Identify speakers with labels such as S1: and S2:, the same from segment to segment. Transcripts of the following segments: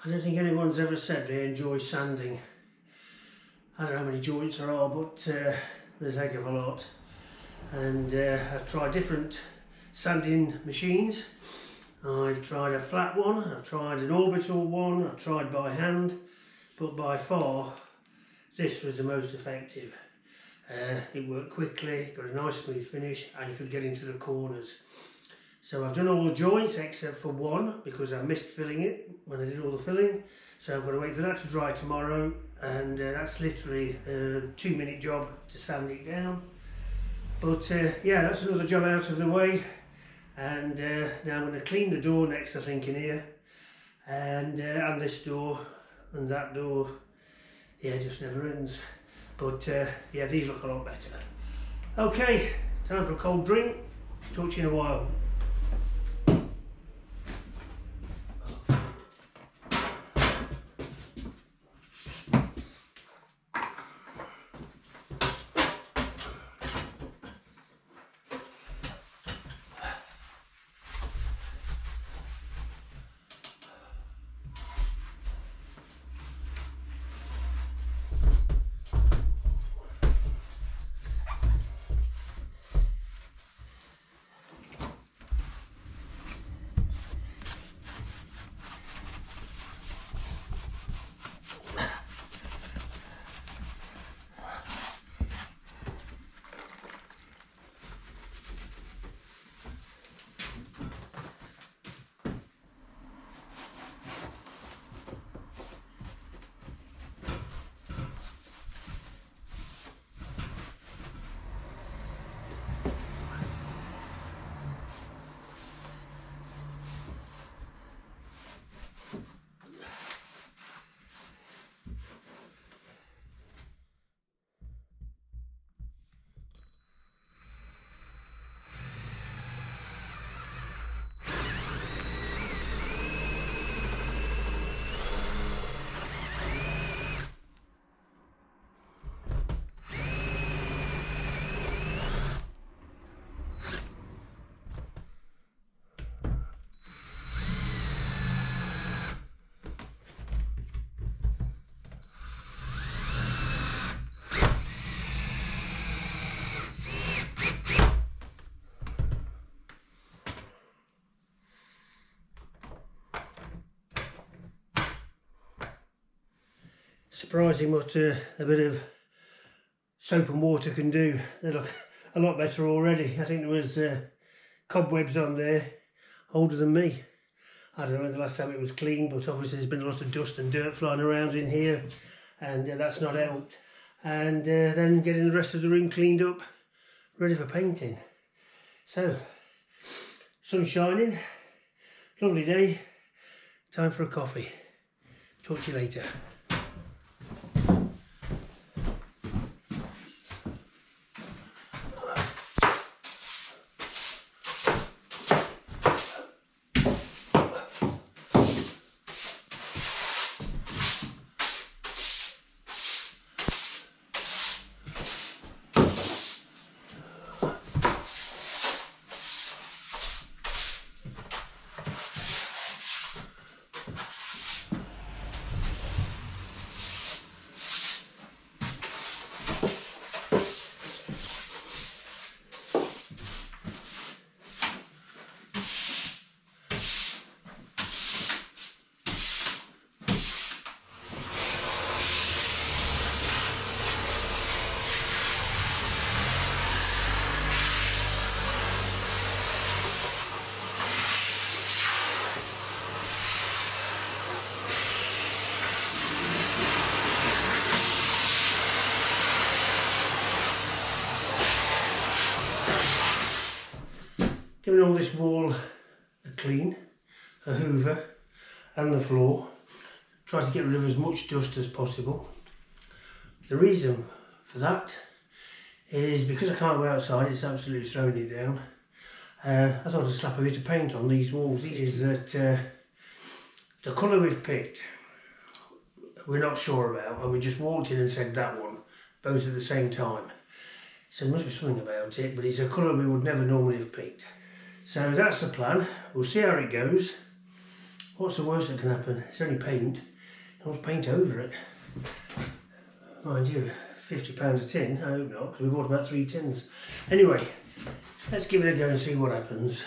S1: I don't think anyone's ever said they enjoy sanding. I don't know how many joints there are, but there's a heck of a lot. And I've tried different sanding machines. I've tried a flat one, I've tried an orbital one, I've tried by hand, but by far this was the most effective. It worked quickly, got a nice smooth finish, and you could get into the corners. So I've done all the joints except for one because I missed filling it when I did all the filling. So I've got to wait for that to dry tomorrow, and that's literally a 2-minute job to sand it down. But yeah, that's another job out of the way. And now I'm going to clean the door next, I think, in here, and this door and that door. Yeah, it just never ends. But yeah, these look a lot better. Okay, time for a cold drink. Talk to you in a while. Surprising what a bit of soap and water can do. They look a lot better already. I think there was cobwebs on there older than me. I don't know when the last time it was clean, but obviously there's been a lot of dust and dirt flying around in here, and that's not helped. And then getting the rest of the room cleaned up, ready for painting. So, sun's shining, lovely day, time for a coffee. Talk to you later. Giving all this wall a clean, a hoover, and the floor. Try to get rid of as much dust as possible. The reason for that is because I can't go outside, it's absolutely throwing it down. I thought I'd slap a bit of paint on these walls. Is that the colour we've picked, we're not sure about, and we just walked in and said that one, both at the same time. So there must be something about it, but it's a colour we would never normally have picked. So that's the plan. We'll see how it goes. What's the worst that can happen? It's only paint. Don't paint over it. Mind you, £50 a tin. I hope not, because we bought about 3 tins. Anyway, let's give it a go and see what happens.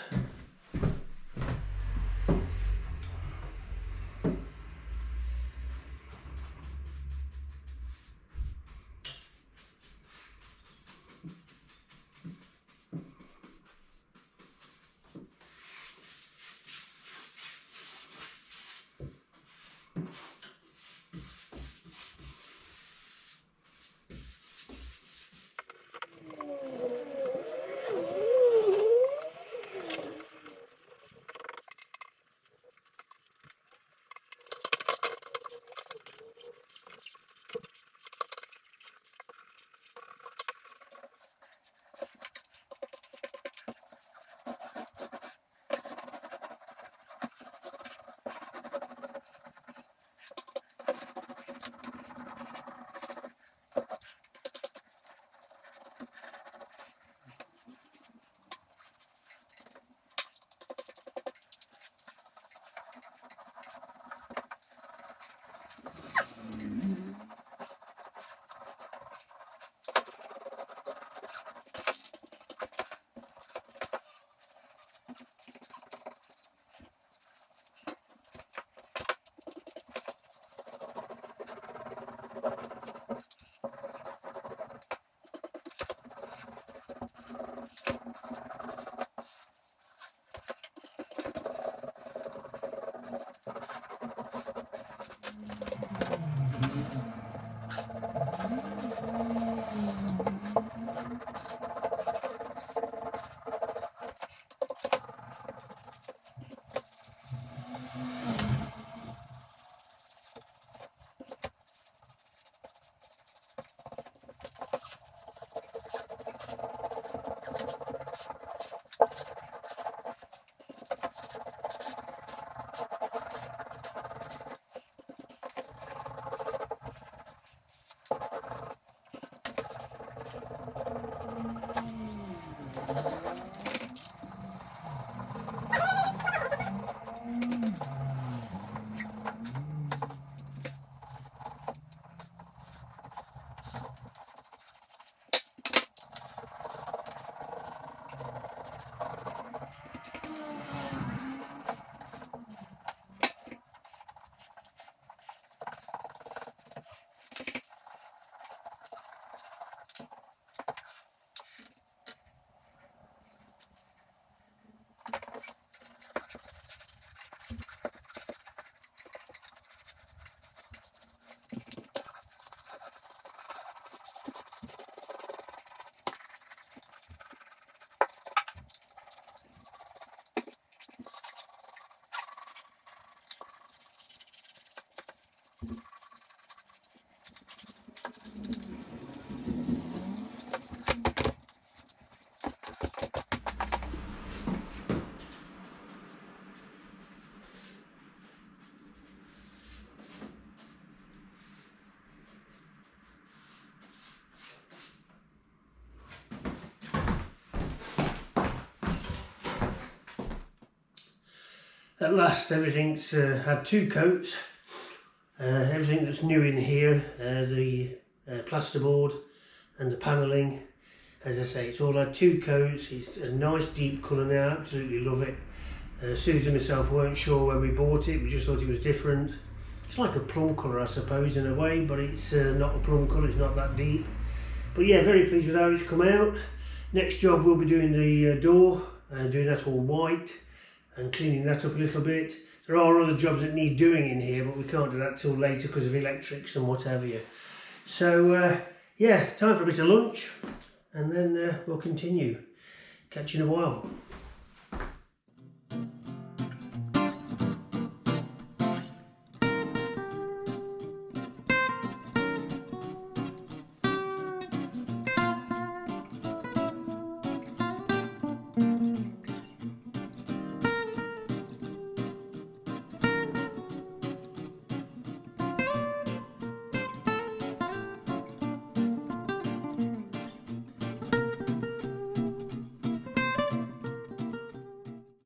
S1: At last, everything's had 2 coats. Everything that's new in here, the plasterboard and the panelling, as I say, it's all had 2 coats. It's a nice deep colour now, absolutely love it. Susan and myself weren't sure when we bought it, we just thought it was different. It's like a plum colour, I suppose, in a way, but it's not a plum colour, it's not that deep. But yeah, very pleased with how it's come out. Next job we'll be doing the door, doing that all white and cleaning that up a little bit. There are other jobs that need doing in here, but we can't do that till later because of electrics and what have you. So yeah, time for a bit of lunch and then we'll continue. Catch you in a while.